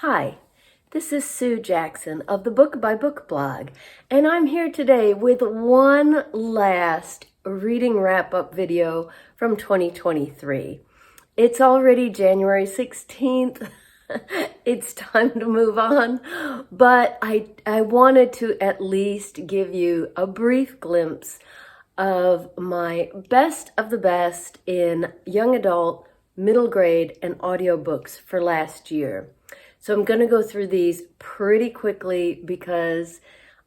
Hi, this is Sue Jackson of the Book by Book blog, and I'm here today with one last reading wrap-up video from 2023. It's already January 16th. It's time to move on, but I wanted to at least give you a brief glimpse of my best of the best in young adult, middle grade, and audiobooks for last year. So I'm going to go through these pretty quickly because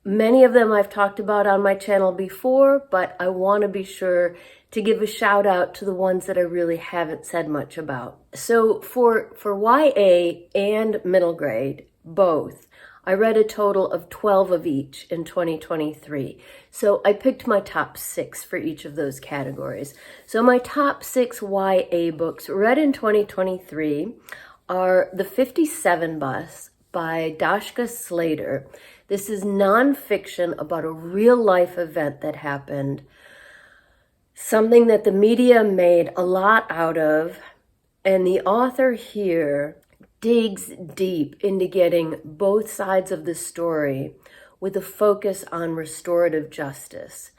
many of them I've talked about on my channel before, but I want to be sure to give a shout out to the ones that I really haven't said much about. So for YA and middle grade, both, I read a total of 12 of each in 2023. So I picked my top 6 for each of those categories. So my top 6 YA books read in 2023 are The 57 Bus by Dashka Slater. This is nonfiction about a real-life event that happened, something that the media made a lot out of, and the author here digs deep into getting both sides of the story with a focus on restorative justice.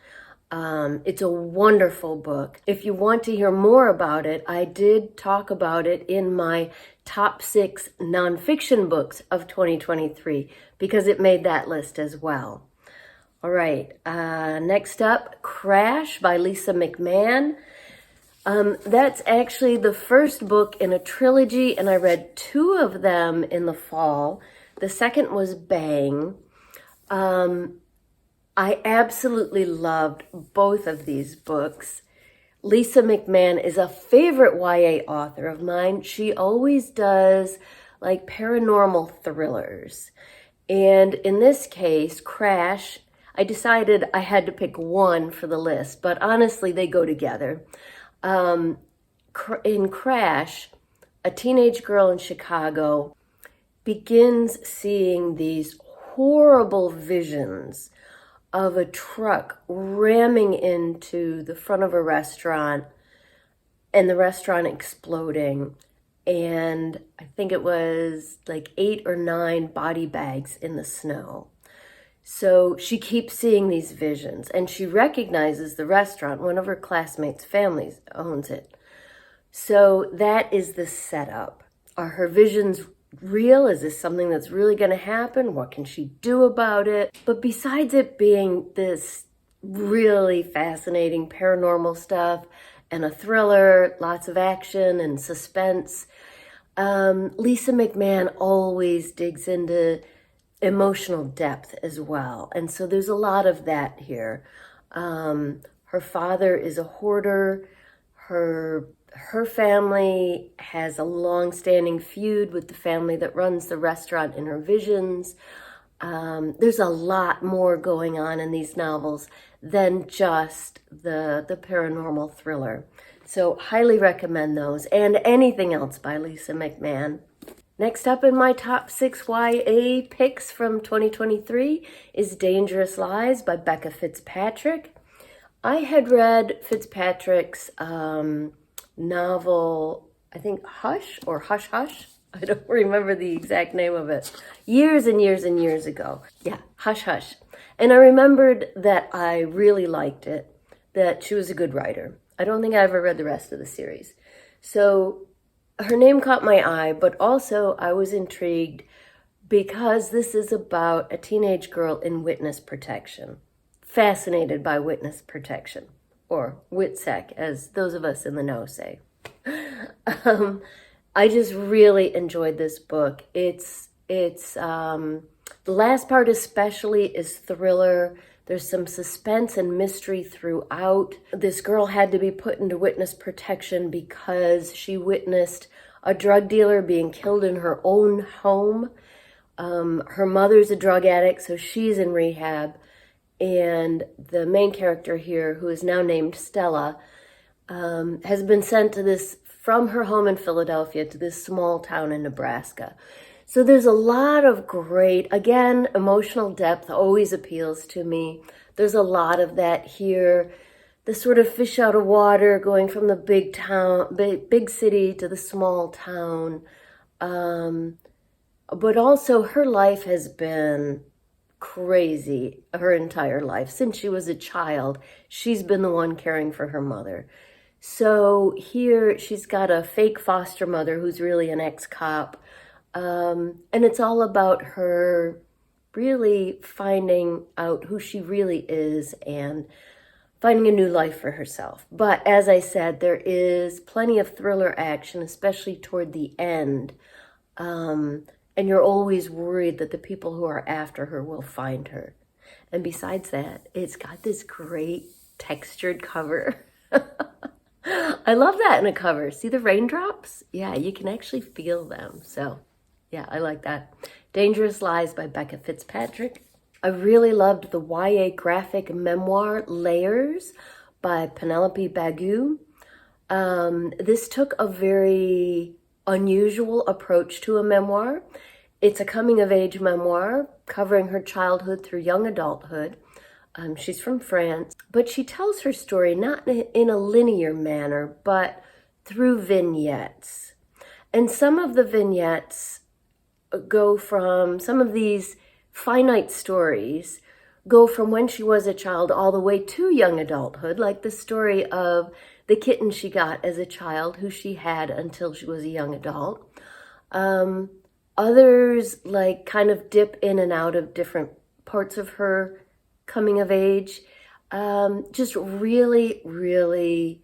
It's a wonderful book. If you want to hear more about it, I did talk about it in my top 6 nonfiction books of 2023 because it made that list as well. All right, next up, Crash by Lisa McMahon. That's actually the first book in a trilogy, and I read 2 of them in the fall. The second was Bang. I absolutely loved both of these books. Lisa McMahon is a favorite YA author of mine. She always does like paranormal thrillers. And in this case, Crash, I decided I had to pick one for the list, but honestly, they go together. In Crash, a teenage girl in Chicago begins seeing these horrible visions of a truck ramming into the front of a restaurant and the restaurant exploding. And I think it was like 8 or 9 body bags in the snow. So she keeps seeing these visions and she recognizes the restaurant. One of her classmates' families owns it. So that is the setup. Are her visions real? Is this something that's really going to happen? What can she do about it? But besides it being this really fascinating paranormal stuff and a thriller, lots of action and suspense, Lisa McMahon always digs into emotional depth as well. And so there's a lot of that here. Her father is a hoarder. Her family has a long-standing feud with the family that runs the restaurant in her visions. There's a lot more going on in these novels than just the paranormal thriller. So highly recommend those and anything else by Lisa McMahon. Next up in my top 6 YA picks from 2023 is Dangerous Lies by Becca Fitzpatrick. I had read Fitzpatrick's novel, I think Hush or Hush Hush. I don't remember the exact name of it. Years and years and years ago. Yeah, Hush Hush. And I remembered that I really liked it, that she was a good writer. I don't think I ever read the rest of the series. So her name caught my eye, but also I was intrigued because this is about a teenage girl in witness protection. Fascinated by witness protection, or WITSEC, as those of us in the know say. I just really enjoyed this book. It's the last part especially is thriller. There's some suspense and mystery throughout. This girl had to be put into witness protection because she witnessed a drug dealer being killed in her own home. Her mother's a drug addict, so she's in rehab. And the main character here, who is now named Stella, has been sent from her home in Philadelphia to this small town in Nebraska. So there's a lot of great, again, emotional depth always appeals to me. There's a lot of that here. The sort of fish out of water, going from the big town, big city to the small town. but also her life has been crazy her entire life. Since she was a child, she's been the one caring for her mother. So here she's got a fake foster mother who's really an ex-cop. And it's all about her really finding out who she really is and finding a new life for herself. But as I said, there is plenty of thriller action, especially toward the end. And you're always worried that the people who are after her will find her. And besides that, it's got this great textured cover. I love that in a cover. See the raindrops? Yeah, you can actually feel them. So yeah, I like that. Dangerous Lies by Becca Fitzpatrick. I really loved the YA graphic memoir Layers by Penelope Bagu. This took a very unusual approach to a memoir. It's a coming-of-age memoir covering her childhood through young adulthood. She's from France, but she tells her story not in a linear manner, but through vignettes. And some of the vignettes go from, some of these finite stories go from when she was a child all the way to young adulthood, like the story of the kitten she got as a child, who she had until she was a young adult. Others like kind of dip in and out of different parts of her coming of age. Just really, really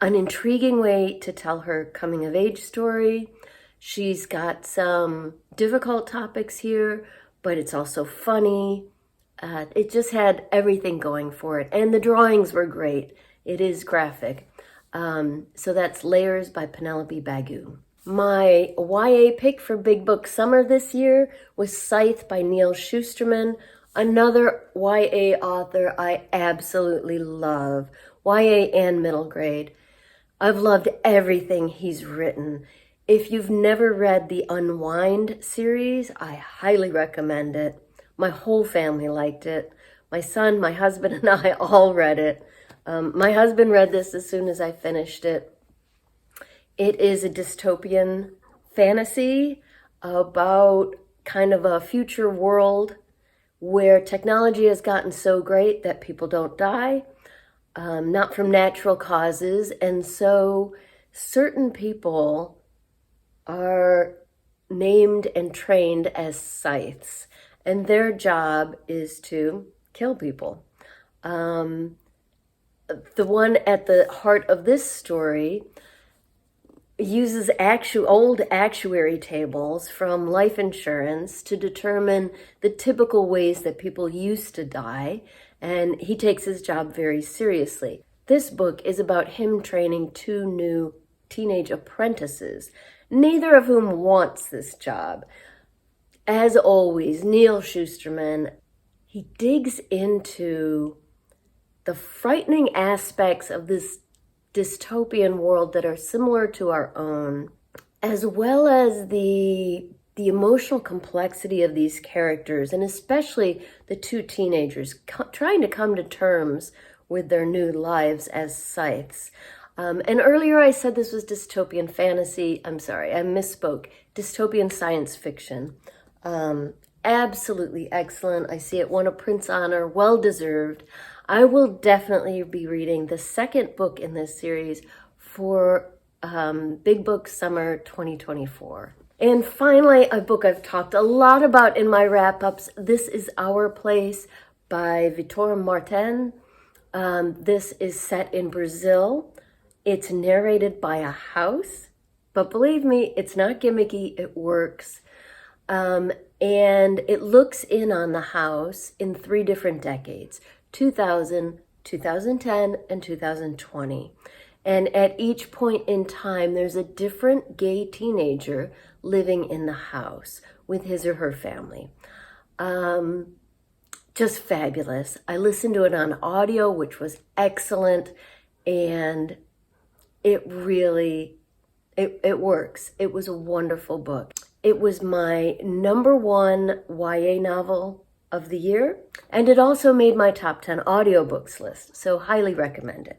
an intriguing way to tell her coming of age story. She's got some difficult topics here, but it's also funny. It just had everything going for it. And the drawings were great. It is graphic. So that's Layers by Penelope Bagu. My YA pick for Big Book Summer this year was Scythe by Neil Shusterman, another YA author I absolutely love, YA and middle grade. I've loved everything he's written. If you've never read the Unwind series, I highly recommend it. My whole family liked it. My son, my husband, and I all read it. My husband read this as soon as I finished it. It is a dystopian fantasy about kind of a future world where technology has gotten so great that people don't die, not from natural causes. And so certain people are named and trained as scythes, and their job is to kill people. The one at the heart of this story uses old actuary tables from life insurance to determine the typical ways that people used to die, and he takes his job very seriously. This book is about him training two new teenage apprentices, neither of whom wants this job. As always, Neil Shusterman, he digs into the frightening aspects of this dystopian world that are similar to our own, as well as the emotional complexity of these characters, and especially the two teenagers trying to come to terms with their new lives as scythes. And earlier I said this was dystopian fantasy. I'm sorry, I misspoke. Dystopian science fiction. Absolutely excellent. I see it won a Prince Honor, well deserved. I will definitely be reading the second book in this series for Big Book Summer 2024. And finally, a book I've talked a lot about in my wrap-ups. This is Our Place by Vitor Martin. This is set in Brazil. It's narrated by a house, but believe me, it's not gimmicky, it works. And it looks in on the house in 3 different decades, 2000, 2010, and 2020. And at each point in time, there's a different gay teenager living in the house with his or her family. Just fabulous. I listened to it on audio, which was excellent, and it really, it works. It was a wonderful book. It was my #1 YA novel of the year, and it also made my top 10 audiobooks list, so highly recommended.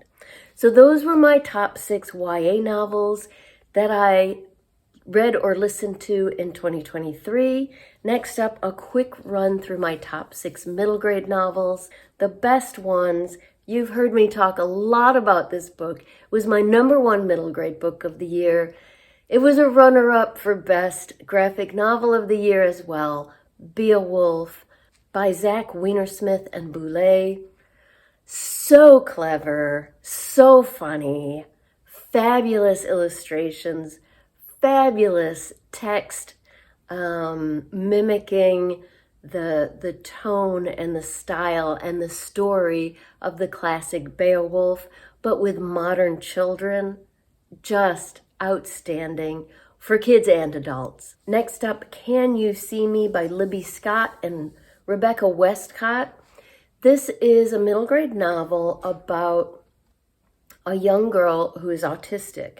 So those were my top 6 YA novels that I read or listened to in 2023. Next up, a quick run through my top 6 middle grade novels. The best ones, you've heard me talk a lot about this book. It was my #1 middle grade book of the year. It was a runner-up for best graphic novel of the year as well, Beowulf by Zach Weinersmith and Boulay. So clever, so funny, fabulous illustrations, fabulous text, mimicking the tone and the style and the story of the classic Beowulf, but with modern children. Just outstanding for kids and adults. Next up, Can You See Me by Libby Scott and Rebecca Westcott. This is a middle grade novel about a young girl who is autistic.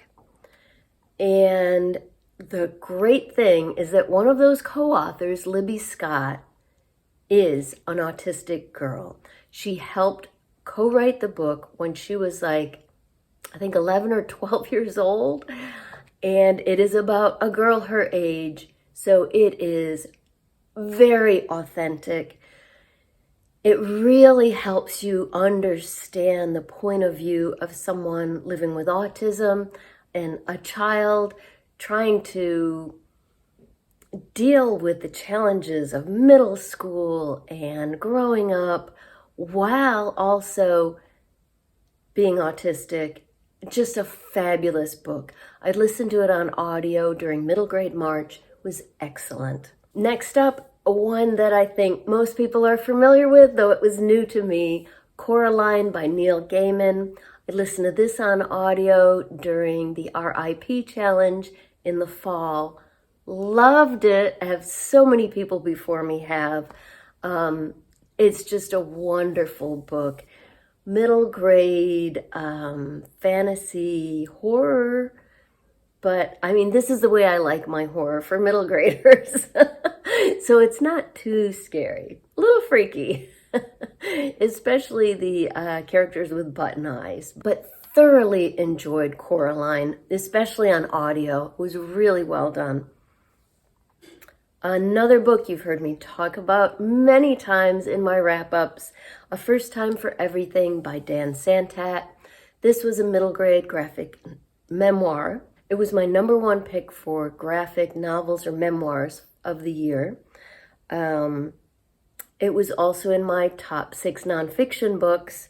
And the great thing is that one of those co-authors, Libby Scott, is an autistic girl. She helped co-write the book when she was I think 11 or 12 years old. And it is about a girl her age. So it is very authentic. It really helps you understand the point of view of someone living with autism and a child trying to deal with the challenges of middle school and growing up while also being autistic. Just a fabulous book. I listened to it on audio during middle grade March. It was excellent. Next up, one that I think most people are familiar with, though it was new to me, Coraline by Neil Gaiman. I listened to this on audio during the RIP challenge in the fall. Loved it, as so many people before me have. It's just a wonderful book. Middle grade fantasy horror. But I mean, this is the way I like my horror for middle graders. So it's not too scary. A little freaky, especially the characters with button eyes. But thoroughly enjoyed Coraline, especially on audio. It was really well done. Another book you've heard me talk about many times in my wrap-ups, A First Time for Everything by Dan Santat. This was a middle grade graphic memoir. It was my #1 pick for graphic novels or memoirs of the year. It was also in my top 6 nonfiction books,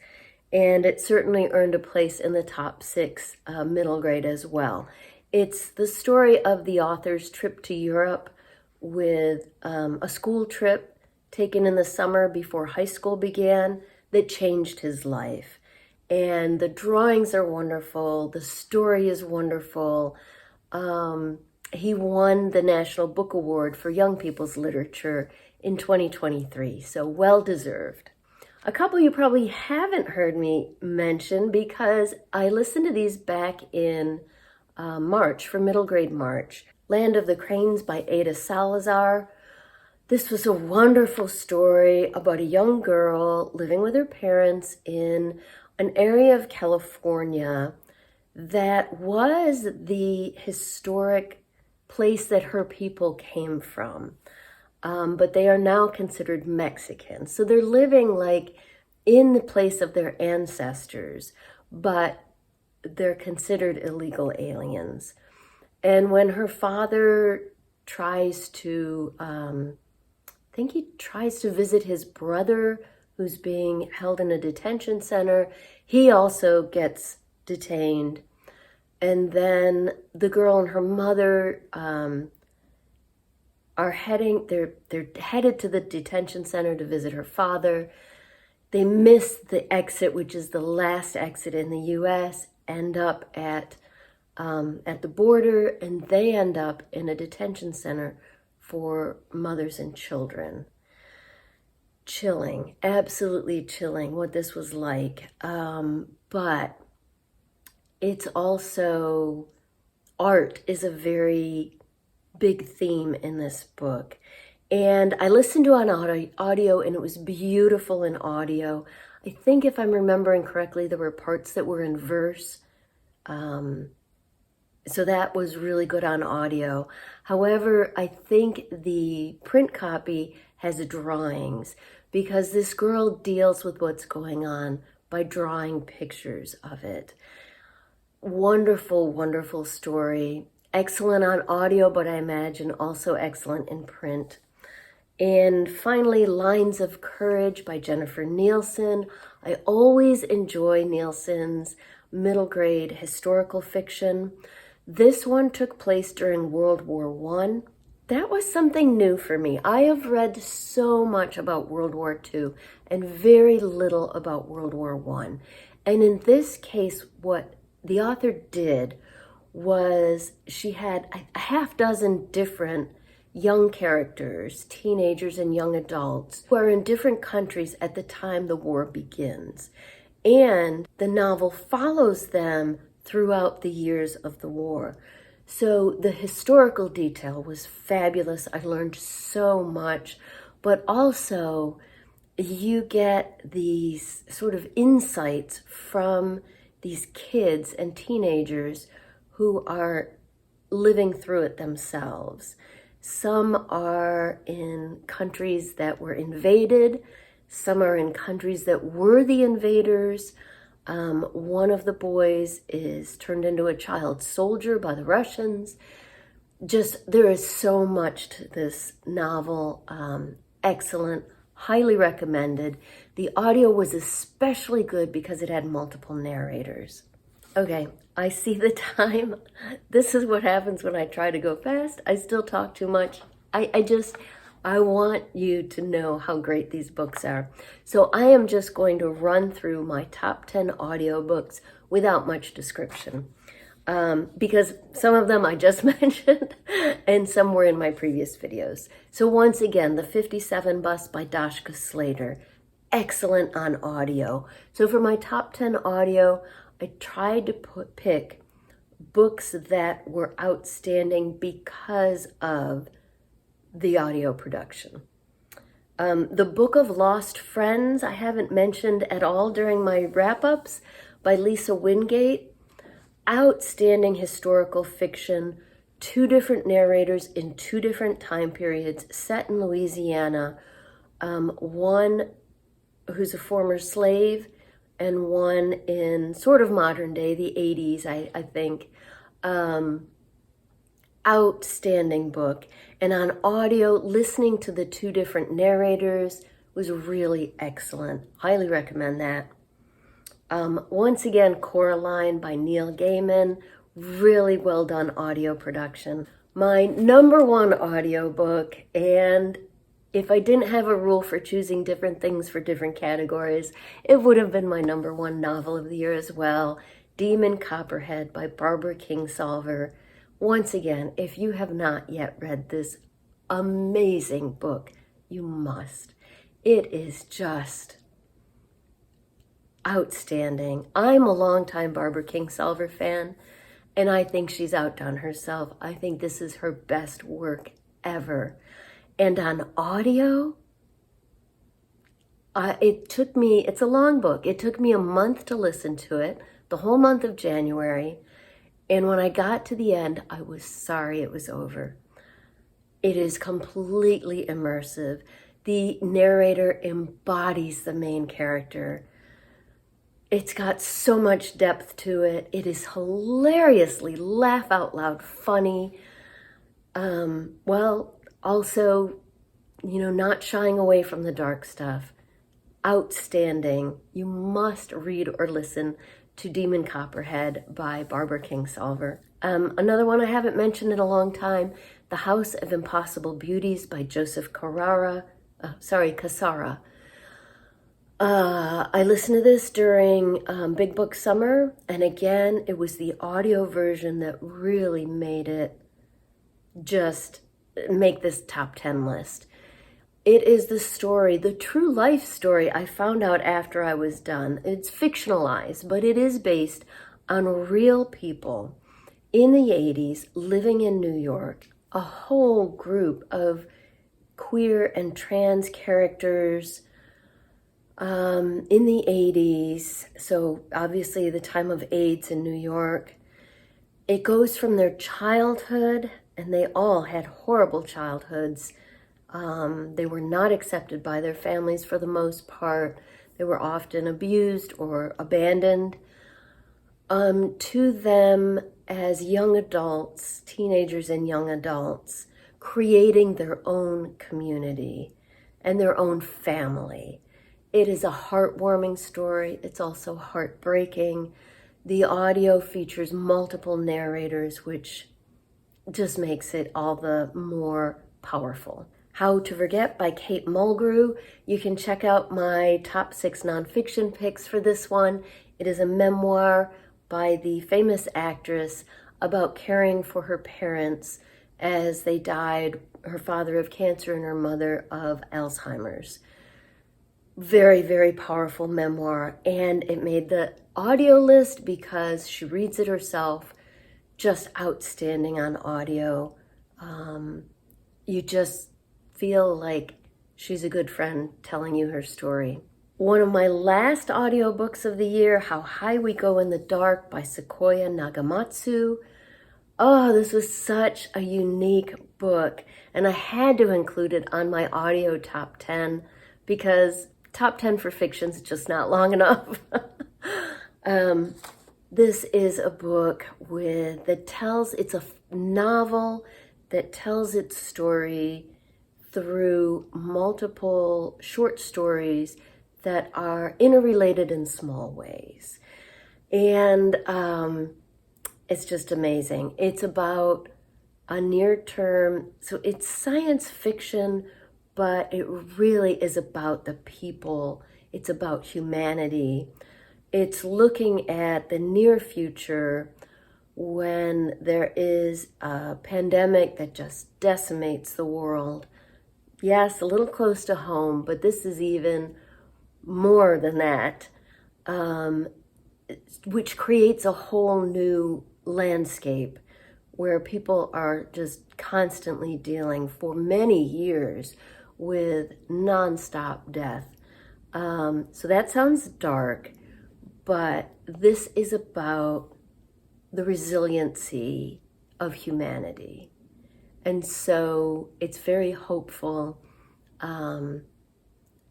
and it certainly earned a place in the top 6 middle grade as well. It's the story of the author's trip to Europe with a school trip taken in the summer before high school began that changed his life. And the drawings are wonderful. The story is wonderful. He won the National Book Award for Young People's Literature in 2023, so well deserved. A couple you probably haven't heard me mention because I listened to these back in March, for middle grade March. Land of the Cranes by Ada Salazar. This was a wonderful story about a young girl living with her parents in an area of California that was the historic place that her people came from. But they are now considered Mexican. So they're living in the place of their ancestors, but they're considered illegal aliens. And when her father tries to, I think he tries to visit his brother who's being held in a detention center, he also gets detained. And then the girl and her mother are they're headed to the detention center to visit her father. They miss the exit, which is the last exit in the U.S., end up at the border, and they end up in a detention center for mothers and children. Chilling, absolutely chilling what this was like. But it's also, art is a very big theme in this book. And I listened to it on audio, and it was beautiful in audio. I think if I'm remembering correctly, there were parts that were in verse. So that was really good on audio. However, I think the print copy has drawings because this girl deals with what's going on by drawing pictures of it. Wonderful, wonderful story. Excellent on audio, but I imagine also excellent in print. And finally, Lines of Courage by Jennifer Nielsen. I always enjoy Nielsen's middle grade historical fiction. This one took place during World War I. That was something new for me. I have read so much about World War II and very little about World War I. And in this case, what the author did was she had a half dozen different young characters, teenagers and young adults, who are in different countries at the time the war begins. And the novel follows them throughout the years of the war. So the historical detail was fabulous. I learned so much, but also you get these sort of insights from these kids and teenagers who are living through it themselves. Some are in countries that were invaded. Some are in countries that were the invaders. One of the boys is turned into a child soldier by the Russians. Just, there is so much to this novel. Excellent, highly recommended. The audio was especially good because it had multiple narrators. Okay, I see the time. This is what happens when I try to go fast. I still talk too much. I want you to know how great these books are. So I am just going to run through my top 10 audiobooks without much description. Because some of them I just mentioned and some were in my previous videos. So once again, The 57 Bus by Dashka Slater. Excellent on audio. So for my top 10 audio, I tried to pick books that were outstanding because of the audio production. The Book of Lost Friends, I haven't mentioned at all during my wrap-ups, by Lisa Wingate. Outstanding historical fiction, 2 different narrators in 2 different time periods, set in Louisiana. One who's a former slave and one in sort of modern day, the 80s, I think. Outstanding book. And on audio, listening to the 2 different narrators was really excellent. Highly recommend that. Once again, Coraline by Neil Gaiman. Really well done audio production. My number 1 audiobook, and if I didn't have a rule for choosing different things for different categories, it would have been my number 1 novel of the year as well, Demon Copperhead by Barbara Kingsolver. Once again, if you have not yet read this amazing book, you must. It is just outstanding. I'm a longtime Barbara Kingsolver fan, and I think she's outdone herself. I think this is her best work ever. And on audio, it's a long book. It took me a month to listen to it, the whole month of January. And when I got to the end, I was sorry it was over. It is completely immersive. The narrator embodies the main character. It's got so much depth to it. It is hilariously laugh out loud funny. Also, not shying away from the dark stuff. Outstanding. You must read or listen to Demon Copperhead by Barbara Kingsolver. Another one I haven't mentioned in a long time, The House of Impossible Beauties by Joseph Cassara. I listened to this during Big Book Summer, and again, it was the audio version that really made it just make this top 10 list. It is the story, the true life story I found out after I was done. It's fictionalized, but it is based on real people in the 80s living in New York. A whole group of queer and trans characters in the 80s. So obviously the time of AIDS in New York. It goes from their childhood, and they all had horrible childhoods. They were not accepted by their families for the most part. They were often abused or abandoned. To them as young adults, teenagers and young adults, creating their own community and their own family. It is a heartwarming story. It's also heartbreaking. The audio features multiple narrators, which just makes it all the more powerful. How to Forget by Kate Mulgrew. You can check out my top 6 nonfiction picks for this one. It is a memoir by the famous actress about caring for her parents as they died, her father of cancer and her mother of Alzheimer's. Very, very powerful memoir, and it made the audio list because she reads it herself. Just outstanding on audio. You just feel like she's a good friend telling you her story. One of my last audiobooks of the year, How High We Go in the Dark by Sequoia Nagamatsu. Oh, this was such a unique book, and I had to include it on my audio top 10 because top 10 for fiction is just not long enough. This is a book it's a novel that tells its story through multiple short stories that are interrelated in small ways. And it's just amazing. It's about a near term, so it's science fiction, but it really is about the people. It's about humanity. It's looking at the near future when there is a pandemic that just decimates the world. Yes, a little close to home, but this is even more than that, which creates a whole new landscape where people are just constantly dealing for many years with nonstop death. So that sounds dark, but this is about the resiliency of humanity. And so it's very hopeful.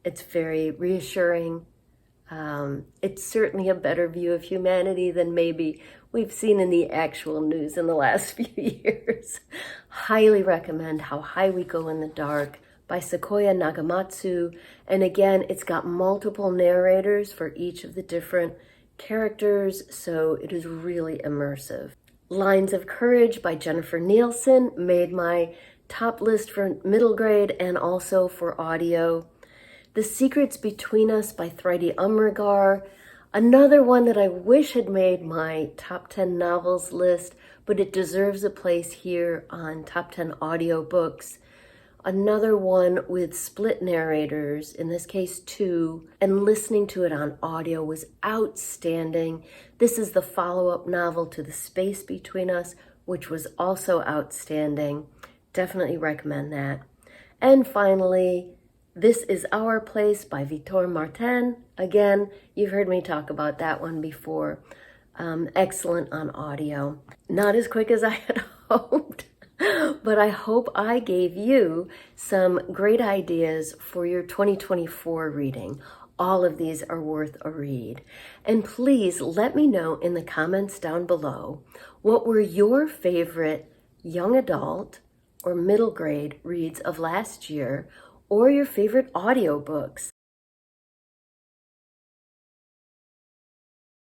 It's very reassuring. It's certainly a better view of humanity than maybe we've seen in the actual news in the last few years. Highly recommend How High We Go in the Dark by Sequoia Nagamatsu. And again, it's got multiple narrators for each of the different characters, so it is really immersive. Lines of Courage by Jennifer Nielsen made my top list for middle grade and also for audio. The Secrets Between Us by Thridy Umrigar, another one that I wish had made my top 10 novels list, but it deserves a place here on top 10 audiobooks. Another one with split narrators, in this case 2, and listening to it on audio was outstanding. This is the follow-up novel to The Space Between Us, which was also outstanding. Definitely recommend that. And finally, This Is Our Place by Victor Martin. Again, you've heard me talk about that one before. Excellent on audio. Not as quick as I had hoped, but I hope I gave you some great ideas for your 2024 reading. All of these are worth a read. And please let me know in the comments down below, what were your favorite young adult or middle grade reads of last year, or your favorite audiobooks?